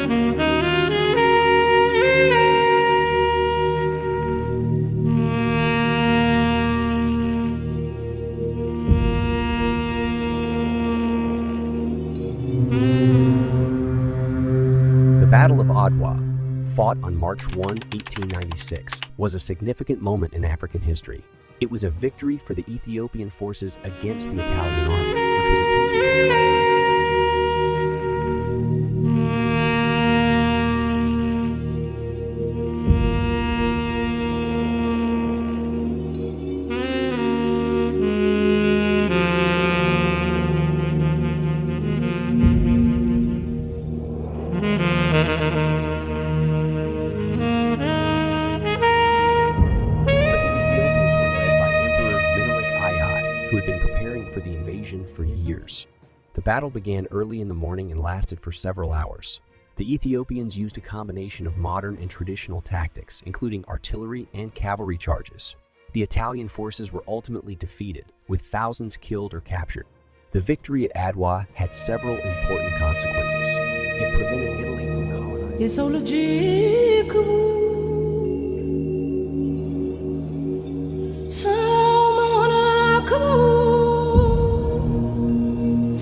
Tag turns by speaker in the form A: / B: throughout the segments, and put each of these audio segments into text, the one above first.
A: The Battle of Adwa, fought on March 1, 1896, was a significant moment in African history. It was a victory for the Ethiopian forces against the Italian army, which was attempting to colonize who had been preparing for the invasion for years. The battle began early in the morning and lasted for several hours. The Ethiopians used a combination of modern and traditional tactics, including artillery and cavalry charges. The Italian forces were ultimately defeated, with thousands killed or captured. The victory at Adwa had several important consequences. It prevented Italy from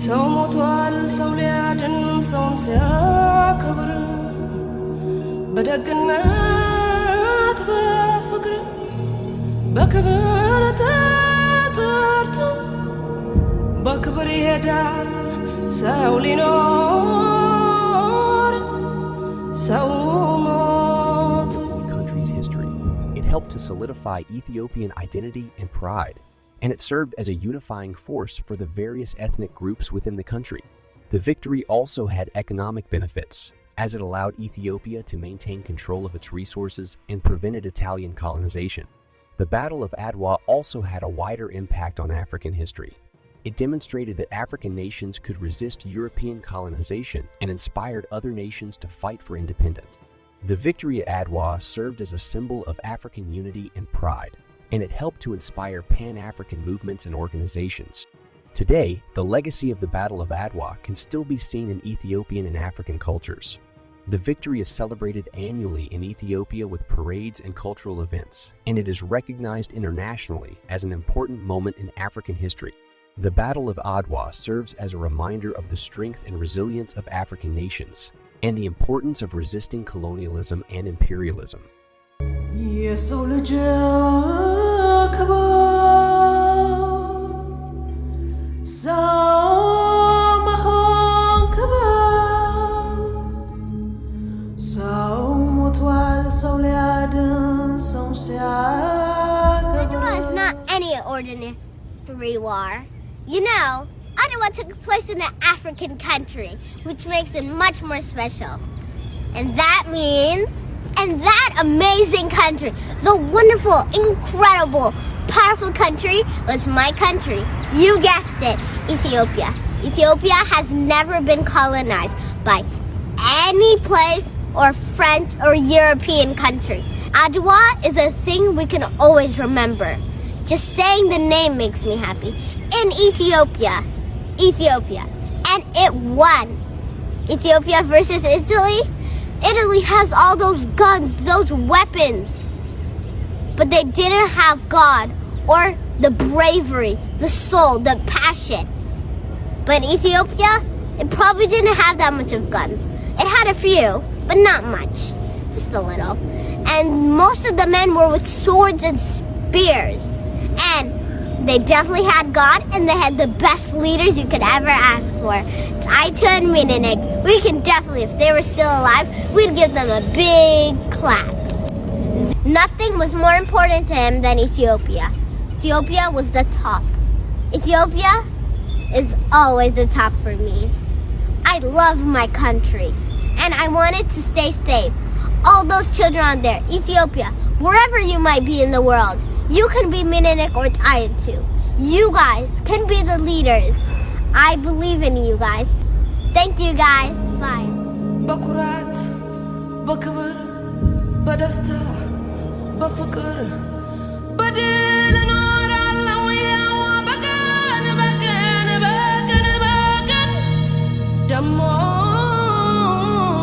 B: ሰው ሞቷል ሰው ሊያድን ሰውን ሲያከብር በደግነት በፍቅር በክብር ተጠርቶ በክብር ይሄዳል ሰው ሊኖር ሰው ሞቱ.
A: Country's history. It helped to solidify Ethiopian identity and pride, and it served as a unifying force for the various ethnic groups within the country. The victory also had economic benefits, as it allowed Ethiopia to maintain control of its resources and prevented Italian colonization. The Battle of Adwa also had a wider impact on African history. It demonstrated that African nations could resist European colonization and inspired other nations to fight for independence. The victory at Adwa served as a symbol of African unity and pride, and it helped to inspire Pan-African movements and organizations. Today, the legacy of the Battle of Adwa can still be seen in Ethiopian and African cultures. The victory is celebrated annually in Ethiopia with parades and cultural events, and it is recognized internationally as an important moment in African history. The Battle of Adwa serves as a reminder of the strength and resilience of African nations, and the importance of resisting colonialism and imperialism.
B: የሰው ልጅ ክብር ሰው መሆን ክብር ሰው ሞቷል ሰው ሊያድን ሰው ሲያከብር.
C: Adwa is not any ordinary war. You know, Adwa took place in an African country, which makes it much more special. And that means that amazing country, the wonderful, incredible, powerful country was my country. You guessed it, Ethiopia. Ethiopia has never been colonized by any place or French or European country. Adwa is a thing we can always remember. Just saying the name makes me happy. In Ethiopia. And it won. Ethiopia versus Italy. Italy has all those guns, those weapons, but they didn't have God or the bravery, the soul, the passion. But Ethiopia, it probably didn't have that much of guns. It had a few, but not much, just a little. And most of the men were with swords and spears. And they definitely had God, and they had the best leaders you could ever ask for. Taito and Menelik, we can definitely, if they were still alive, we'd give them a big clap. Nothing was more important to him than Ethiopia. Ethiopia was the top. Ethiopia is always the top for me. I love my country, and I want it to stay safe. All those children out there, Ethiopia, wherever you might be in the world, you can be Menelik or Taito. You guys can be the leaders. I believe in you guys. Thank you guys. Bye.
B: በኩራት በክብር በደስታ በፍቅር በድል እኖራለሁ ያው በቀን በቀን በቀን በቀን ደሞ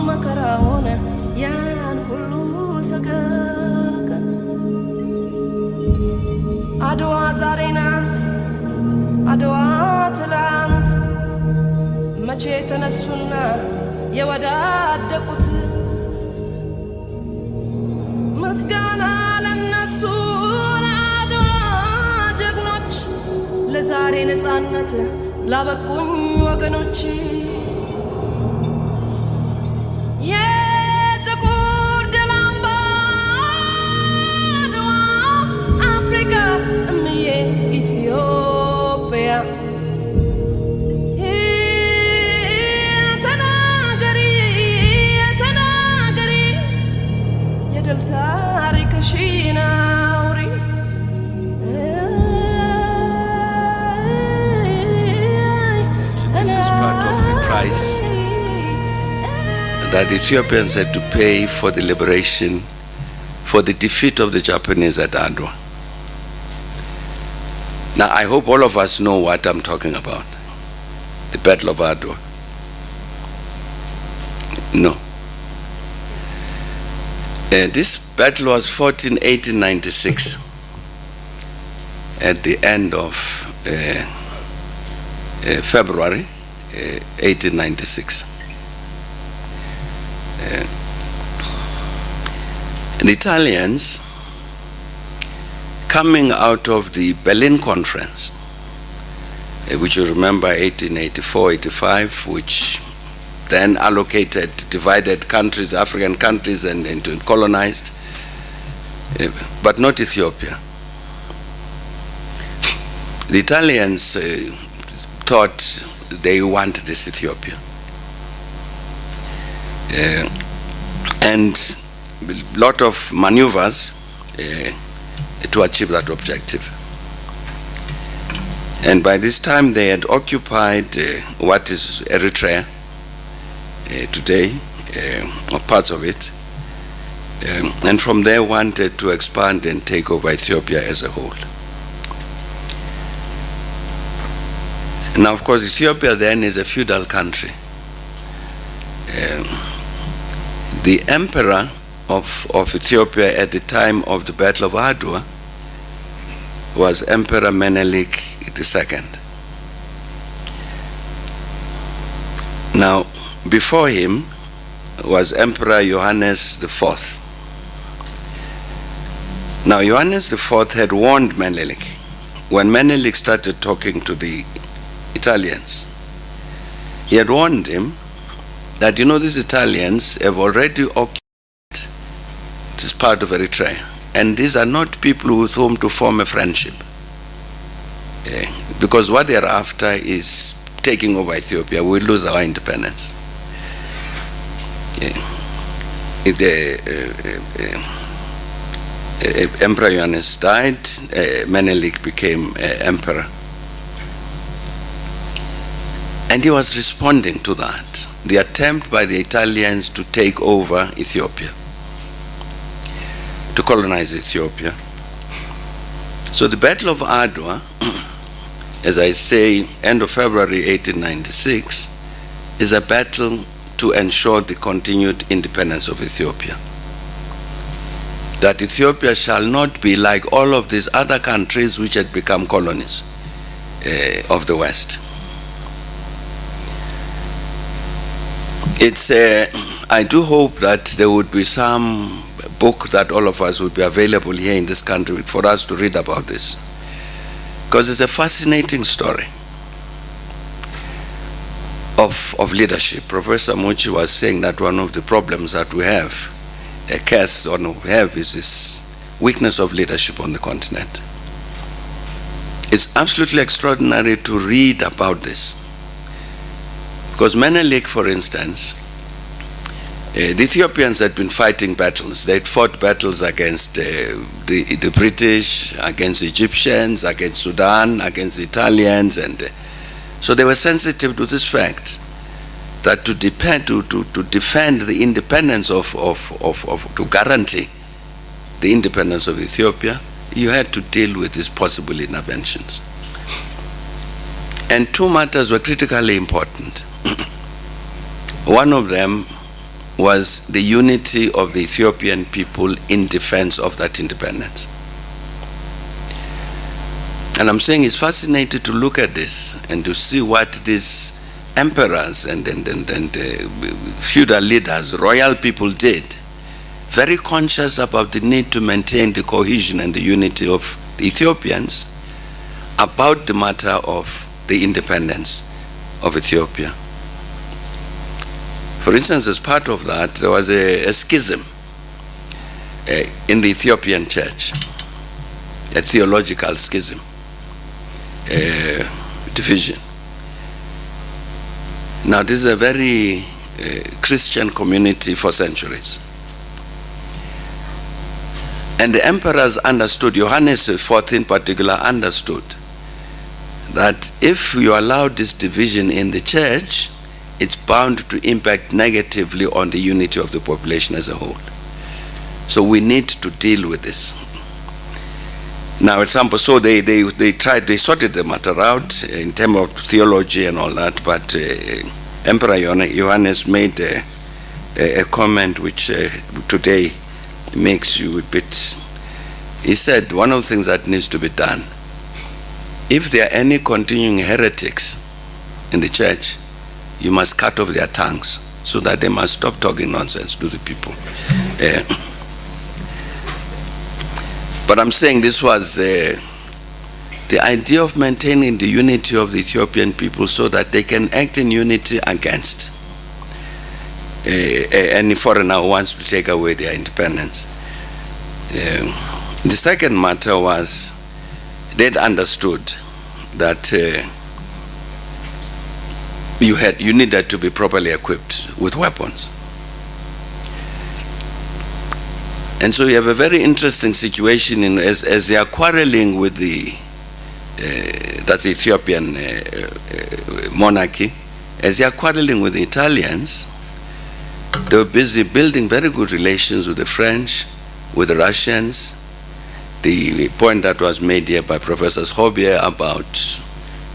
B: መከራው መቼ ተነሱና የወዳደቁት ምስጋና ለነሱ ለአድዋ ጀግኖች ለዛሬ ነፃነት ላበቁኝ ወገኖች የጥቁር ደም አምባ አድዋ አፍሪካ እምዬ ኢትዮጵያ ተናገሪ የድል ታሪክሽን አውሪ
D: This is part of the price that Ethiopians had to pay for the liberation, for the defeat of the Japanese at Adwa. Now, I hope all of us know what I'm talking about. The Battle of Adwa. No. This battle was fought in 1896 at the end of February 1896. The Italians, coming out of the Berlin Conference, which you remember 1884-85, which then allocated, divided countries, African countries, and into colonized, but not Ethiopia. The Italians thought they wanted this Ethiopia. And a lot of maneuvers to achieve that objective. And by this time they had occupied what is Eritrea today, or parts of it, and from there wanted to expand and take over Ethiopia as a whole. Now, of course, Ethiopia then is a feudal country. The emperor of Ethiopia at the time of the Battle of Adwa was Emperor Menelik II. Now, before him was Emperor Johannes IV. Now, Johannes IV had warned Menelik when Menelik started talking to the Italians. He had warned him that, you know, these Italians have already occupied this part of Eritrea, and these are not people with whom to form a friendship. Because what they are after is taking over Ethiopia. We'll lose our independence. Emperor Johannes died, Menelik became emperor. And he was responding to that, the attempt by the Italians to take over Ethiopia, to colonize Ethiopia. So the Battle of Adwa, as I say, end of February 1896, is a battle to ensure the continued independence of Ethiopia. That Ethiopia shall not be like all of these other countries which had become colonies of the West. I do hope that there would be some book that all of us would be available here in this country for us to read about this. Because it's a fascinating story of leadership. Professor Muchi was saying that one of the problems that we have, a curse on we have, is this weakness of leadership on the continent. It's absolutely extraordinary to read about this. Because Menelik, for instance, the Ethiopians had been fighting battles. They'd fought battles against the British, against the Egyptians, against Sudan, against the Italians, and so they were sensitive to this fact that to defend the independence to guarantee the independence of Ethiopia, you had to deal with these possible interventions. And two matters were critically important. One of them was the unity of the Ethiopian people in defense of that independence. And I'm saying it's fascinating to look at this and to see what these emperors and feudal leaders, royal people did, very conscious about the need to maintain the cohesion and the unity of the Ethiopians about the matter of the independence of Ethiopia. For instance, as part of that, there was a schism in the Ethiopian church, a theological schism, division. Now, this is a very Christian community for centuries. And the emperors understood, Johannes IV in particular understood, that if you allow this division in the church, it's bound to impact negatively on the unity of the population as a whole. So we need to deal with this. Now, example, so they sorted the matter out in terms of theology and all that, but Emperor Johannes made a comment which today makes you a bit. He said one of the things that needs to be done, if there are any continuing heretics in the church, you must cut off their tongues so that they must stop talking nonsense to the people. But I'm saying this was the idea of maintaining the unity of the Ethiopian people so that they can act in unity against any foreigner who wants to take away their independence. The second matter was they'd understood that you needed to be properly equipped with weapons. And so you have a very interesting situation as they are quarreling with that's the Ethiopian monarchy. As they are quarreling with the Italians, they were busy building very good relations with the French, with the Russians. The point that was made here by Professor Schobier about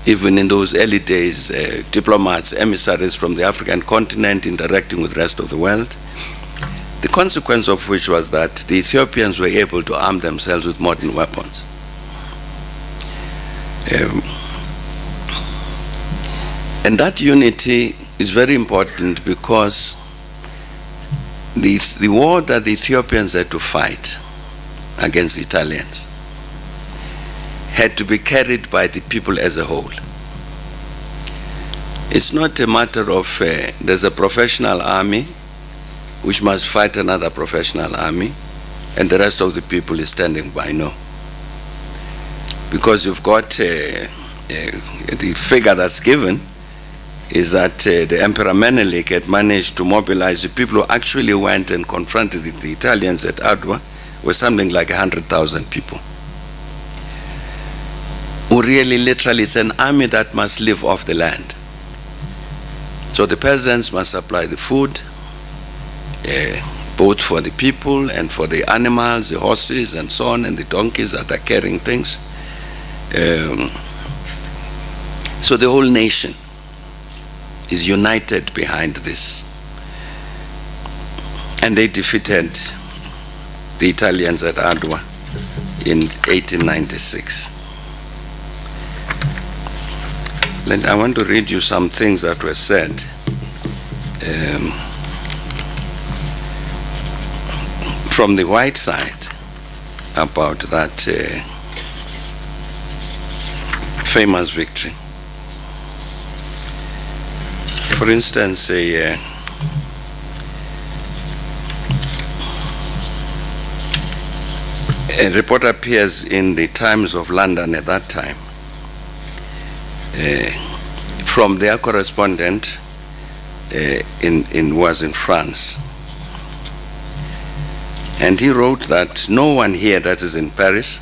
D: even in those early days, diplomats, emissaries from the African continent interacting with the rest of the world. The consequence of which was that the Ethiopians were able to arm themselves with modern weapons. And that unity is very important because the war that the Ethiopians had to fight against the Italians had to be carried by the people as a whole. It's not a matter of there's a professional army which must fight another professional army and the rest of the people is standing by. No. Because you've got the figure that's given is that the Emperor Menelik had managed to mobilize the people who actually went and confronted the Italians at Adwa was something like 100,000 people. Who really literally it's an army that must live off the land. So the peasants must supply the food, both for the people and for the animals, the horses and so on, and the donkeys that are carrying things. So the whole nation is united behind this. And they defeated the Italians at Adwa in 1896. I want to read you some things that were said from the white side about that famous victory. For instance, a report appears in the Times of London at that time from their correspondent was in France. And he wrote that no one here that is in Paris,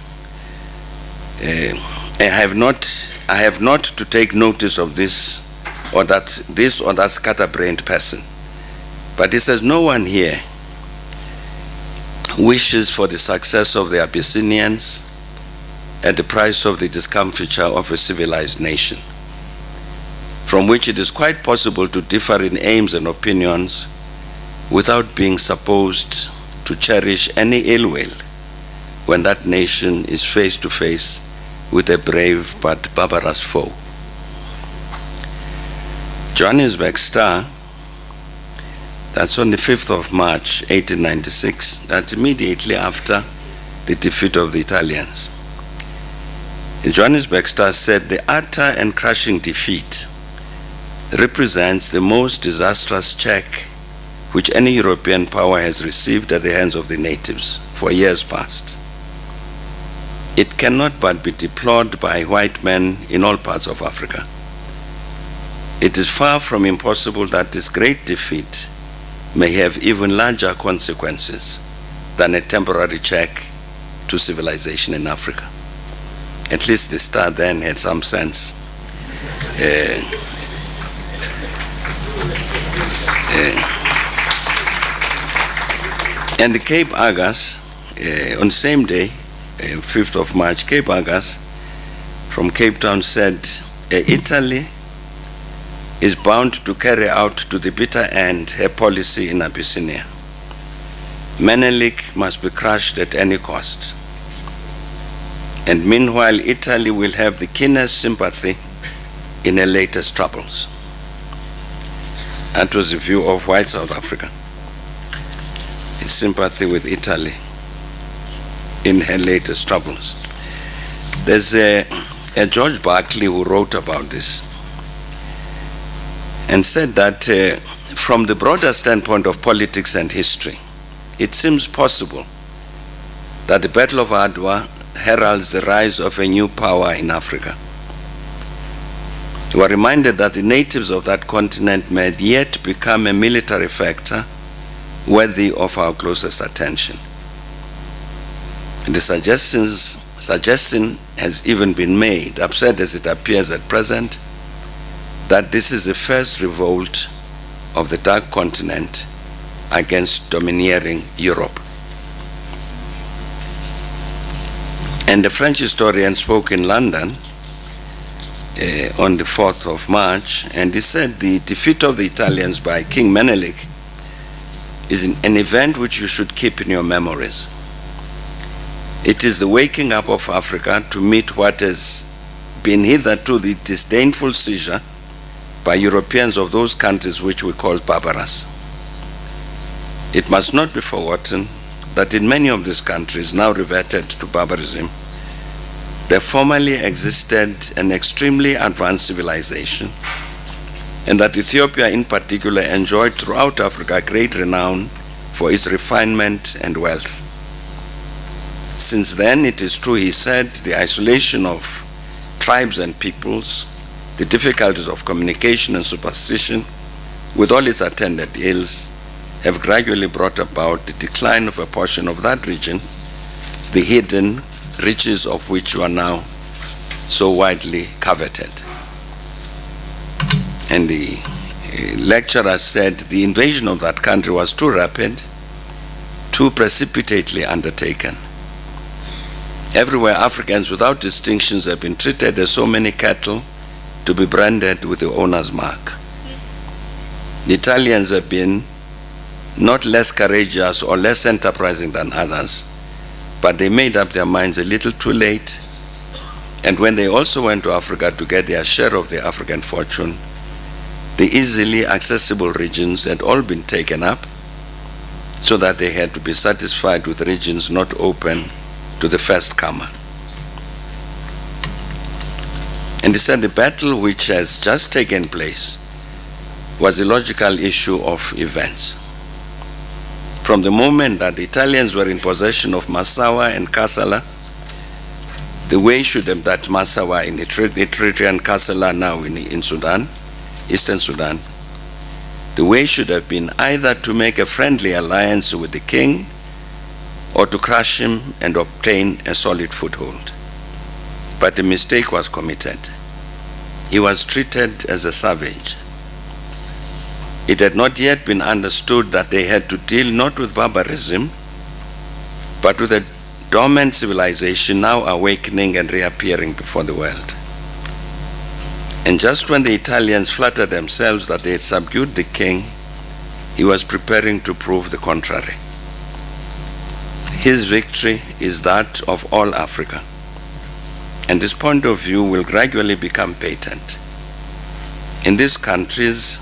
D: I have not to take notice of this or that scatterbrained person. But he says no one here wishes for the success of the Abyssinians at the price of the discomfiture of a civilized nation, from which it is quite possible to differ in aims and opinions without being supposed to cherish any ill will when that nation is face to face with a brave but barbarous foe. Johannesburg Star, that's on the 5th of March 1896, that's immediately after the defeat of the Italians. The Johannesburg Star said the utter and crushing defeat represents the most disastrous check which any European power has received at the hands of the natives for years past. It cannot but be deplored by white men in all parts of Africa. It is far from impossible that this great defeat may have even larger consequences than a temporary check to civilization in Africa. At least the Star then had some sense. And the Cape Argus, on the same day, 5th of March, Cape Argus from Cape Town said, Italy is bound to carry out to the bitter end her policy in Abyssinia. Menelik must be crushed at any cost. And meanwhile, Italy will have the keenest sympathy in her latest troubles. That was the view of white South Africa. Its sympathy with Italy in her latest troubles. There's a George Berkeley who wrote about this and said that from the broader standpoint of politics and history, it seems possible that the Battle of Adwa heralds the rise of a new power in Africa. We are reminded that the natives of that continent may yet become a military factor worthy of our closest attention. The suggestion has even been made, absurd as it appears at present, that this is the first revolt of the Dark Continent against domineering Europe. And the French historian spoke in London on the 4th of March, and he said the defeat of the Italians by King Menelik is an event which you should keep in your memories. It is the waking up of Africa to meet what has been hitherto the disdainful seizure by Europeans of those countries which we call barbarous. It must not be forgotten that in many of these countries now reverted to barbarism, there formerly existed an extremely advanced civilization, and that Ethiopia in particular enjoyed throughout Africa great renown for its refinement and wealth. Since then, it is true, he said, the isolation of tribes and peoples, the difficulties of communication and superstition, with all its attendant ills, have gradually brought about the decline of a portion of that region, the hidden riches of which are now so widely coveted. And the lecturer said the invasion of that country was too rapid, too precipitately undertaken. Everywhere, Africans without distinctions have been treated as so many cattle to be branded with the owner's mark. The Italians have been not less courageous or less enterprising than others, but they made up their minds a little too late, and when they also went to Africa to get their share of the African fortune, the easily accessible regions had all been taken up, so that they had to be satisfied with regions not open to the first comer. And he said the battle which has just taken place was a logical issue of events. From the moment that the Italians were in possession of Massawa and Kassala, the way should have, that Massawa in Eritrea and Kassala now in Sudan, Eastern Sudan, the way should have been either to make a friendly alliance with the king or to crush him and obtain a solid foothold. But a mistake was committed. He was treated as a savage. It had not yet been understood that they had to deal not with barbarism, but with a dormant civilization now awakening and reappearing before the world. And just when the Italians flattered themselves that they had subdued the king, he was preparing to prove the contrary. His victory is that of all Africa, and this point of view will gradually become patent. in these countries,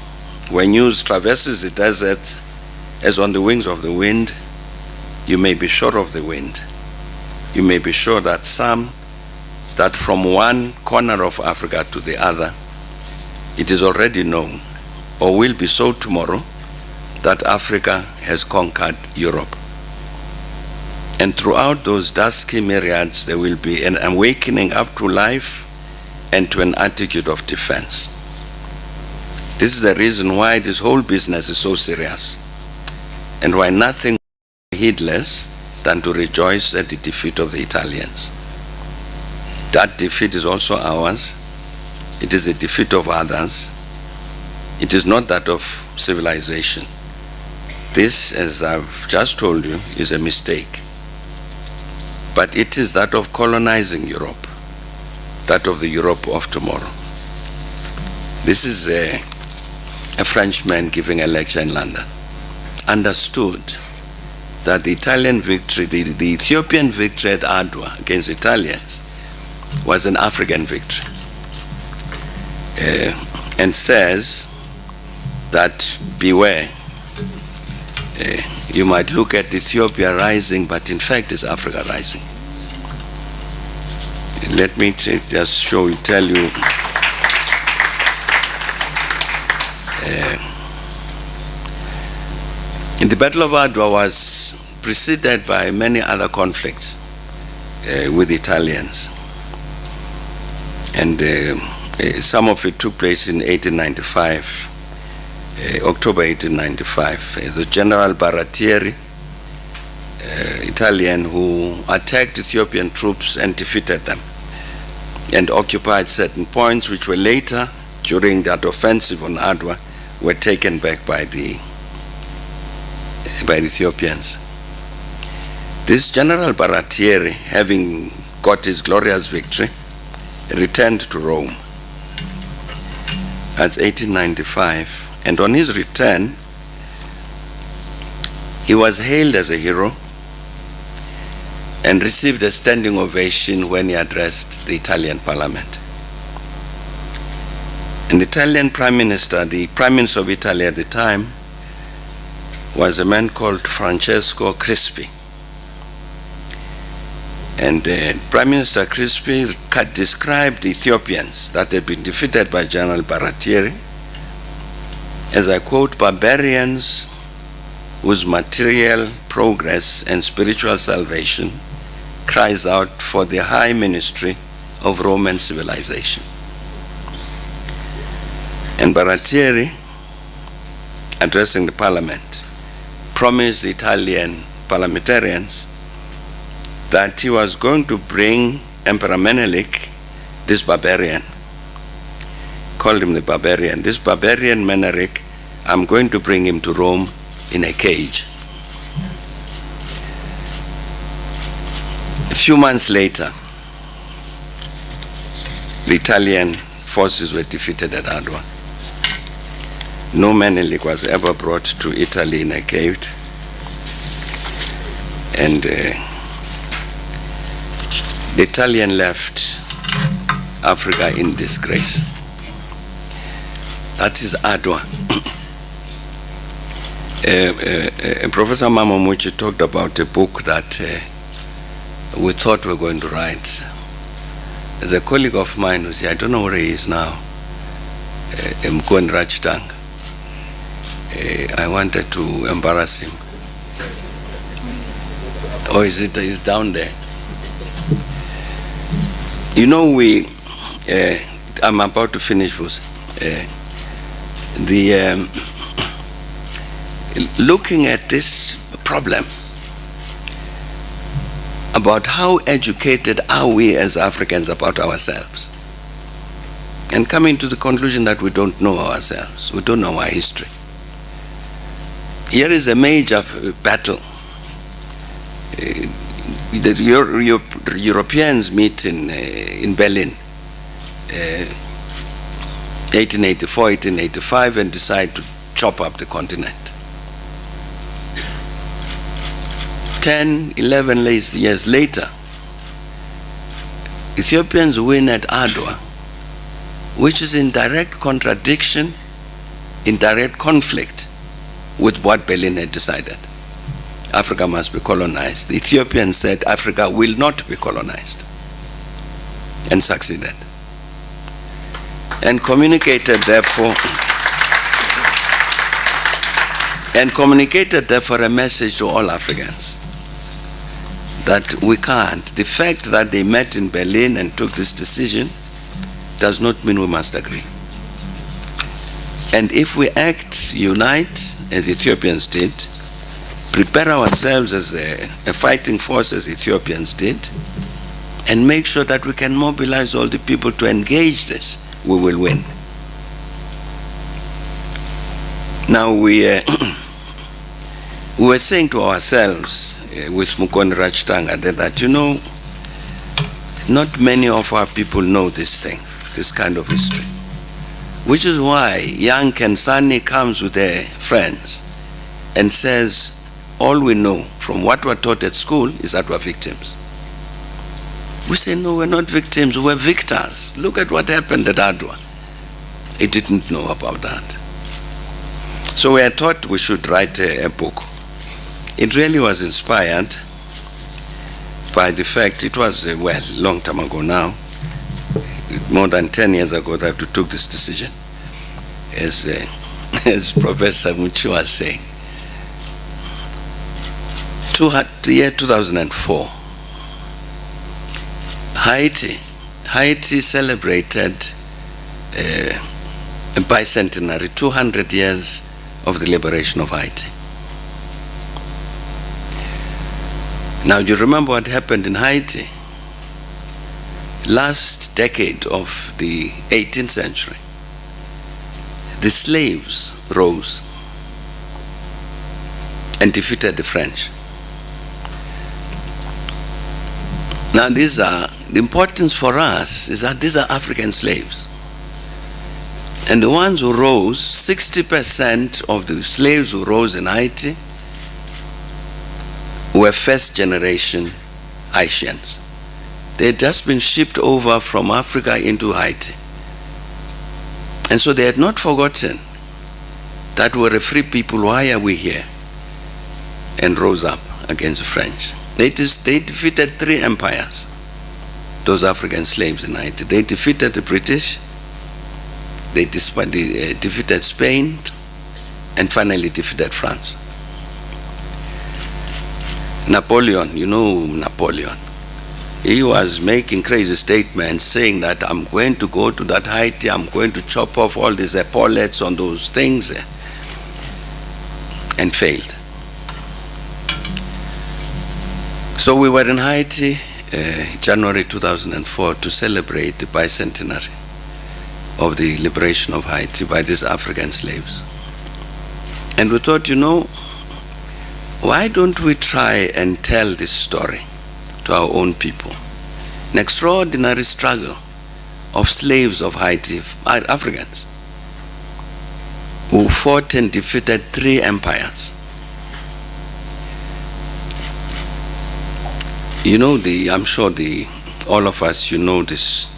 D: when news traverses the desert as on the wings of the wind, you may be sure of the wind. You may be sure that from one corner of Africa to the other, it is already known, or will be so tomorrow, that Africa has conquered Europe. And throughout those dusky myriads, there will be an awakening up to life and to an attitude of defense. This is the reason why this whole business is so serious, and why nothing heedless than to rejoice at the defeat of the Italians. That defeat is also ours. It is a defeat of others. It is not that of civilization. This, as I've just told you, is a mistake. But it is that of colonizing Europe, that of the Europe of tomorrow. This is a Frenchman giving a lecture in London, understood that the Italian victory, the Ethiopian victory at Adwa against Italians was an African victory, and says that beware, you might look at Ethiopia rising, but in fact it's Africa rising. Let me just tell you, in the Battle of Adwa was preceded by many other conflicts with the Italians, and some of it took place in 1895. October 1895, the General Baratieri, Italian, who attacked Ethiopian troops and defeated them and occupied certain points which were later, during that offensive on Adwa, were taken back by the Ethiopians. This General Baratieri, having got his glorious victory, returned to Rome. That's 1895. And on his return, he was hailed as a hero and received a standing ovation when he addressed the Italian parliament. And the Italian Prime Minister, the Prime Minister of Italy at the time, was a man called Francesco Crispi. And Prime Minister Crispi described the Ethiopians that had been defeated by General Baratieri as, I quote, barbarians whose material progress and spiritual salvation cries out for the high ministry of Roman civilization. And Baratieri, addressing the parliament, promised the Italian parliamentarians that he was going to bring Emperor Menelik, this barbarian, called him the barbarian. This barbarian Menelik, I'm going to bring him to Rome in a cage. A few months later, the Italian forces were defeated at Adwa. No Menelik was ever brought to Italy in a cage, and the Italian left Africa in disgrace. That is Adwa. Professor Mamomuchi talked about a book that we thought we were going to write. There's a colleague of mine who said, I don't know where he is now, Mkon Rachtang. I wanted to embarrass him. Oh, he's down there. You know, I'm about to finish this. Looking at this problem about how educated are we as Africans about ourselves, and coming to the conclusion that we don't know ourselves, we don't know our history. Here is a major battle. The Europeans meet in Berlin, 1884, 1885, and decide to chop up the continent. 10, 11 years later, Ethiopians win at Adwa, which is in direct contradiction, in direct conflict with what Berlin had decided. Africa must be colonized. The Ethiopians said Africa will not be colonized, and succeeded. And communicated therefore a message to all Africans that we can't. The fact that they met in Berlin and took this decision does not mean we must agree. And if we unite, as Ethiopians did, prepare ourselves as a fighting force as Ethiopians did, and make sure that we can mobilize all the people to engage this, we will win. Now we were saying to ourselves with Mukono Rajtanga that, not many of our people know this thing, this kind of history. Which is why young Kensani comes with their friends and says, all we know from what we're taught at school is that we're victims. We say, no, we're not victims, we're victors. Look at what happened at Adwa. He didn't know about that. So we had thought we should write a book. It really was inspired by the fact, it was, long time ago now, more than 10 years ago that we took this decision. As Professor Muchu was saying, the year 2004, Haiti celebrated a bicentenary, 200 years of the liberation of Haiti. Now you remember what happened in Haiti last decade of the 18th century. The slaves rose and defeated the French. Now the importance for us is that these are African slaves. And the ones who rose, 60% of the slaves who rose in Haiti were first generation Haitians. They had just been shipped over from Africa into Haiti. And so they had not forgotten that we're a free people, why are we here? And rose up against the French. They defeated 3 empires, those African slaves in Haiti. They defeated the British, they defeated Spain, and finally defeated France. Napoleon, you know Napoleon. He was making crazy statements saying that I'm going to go to that Haiti, I'm going to chop off all these epaulets on those things, and failed. So we were in Haiti January 2004 to celebrate the bicentenary of the liberation of Haiti by these African slaves. And we thought, why don't we try and tell this story to our own people? An extraordinary struggle of slaves of Haiti, Africans, who fought and defeated 3 empires. I'm sure all of us, this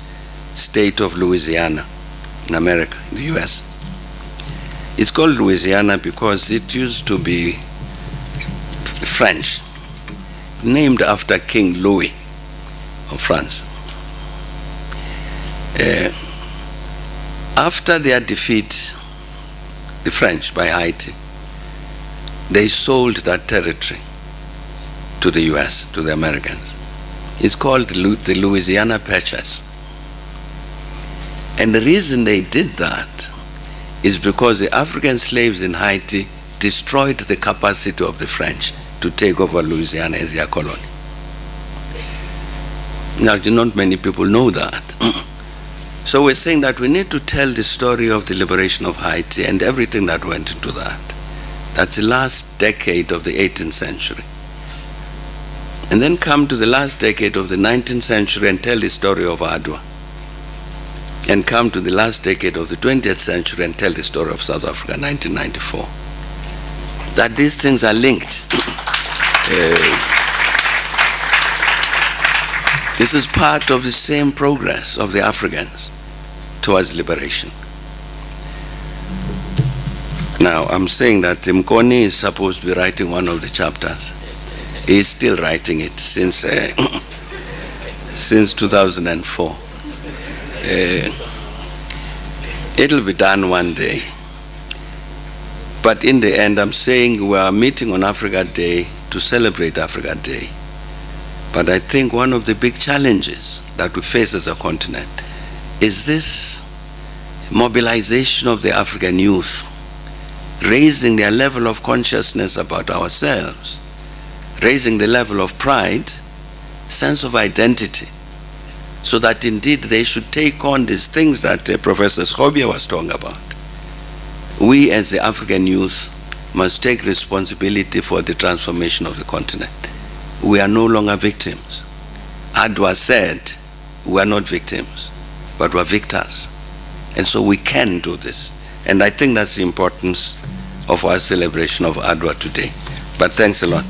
D: state of Louisiana in America, in the US. It's called Louisiana because it used to be French, named after King Louis of France. After their defeat, the French by Haiti, they sold that territory to the US, to the Americans. It's called the Louisiana Purchase. And the reason they did that is because the African slaves in Haiti destroyed the capacity of the French to take over Louisiana as their colony. Now, not many people know that. So we're saying that we need to tell the story of the liberation of Haiti and everything that went into that. That's the last decade of the 18th century. And then come to the last decade of the 19th century and tell the story of Adwa. And come to the last decade of the 20th century and tell the story of South Africa, 1994. That these things are linked. This is part of the same progress of the Africans towards liberation. Now, I'm saying that Mkoni is supposed to be writing one of the chapters. He's still writing it since since 2004. It'll be done one day. But in the end, I'm saying we are meeting on Africa Day to celebrate Africa Day. But I think one of the big challenges that we face as a continent is this mobilization of the African youth, raising their level of consciousness about ourselves, raising the level of pride, sense of identity, so that indeed they should take on these things that Professor Schobia was talking about. We as the African youth must take responsibility for the transformation of the continent. We are no longer victims. Adwa said, we are not victims, but we are victors. And so we can do this. And I think that's the importance of our celebration of Adwa today. But thanks a lot.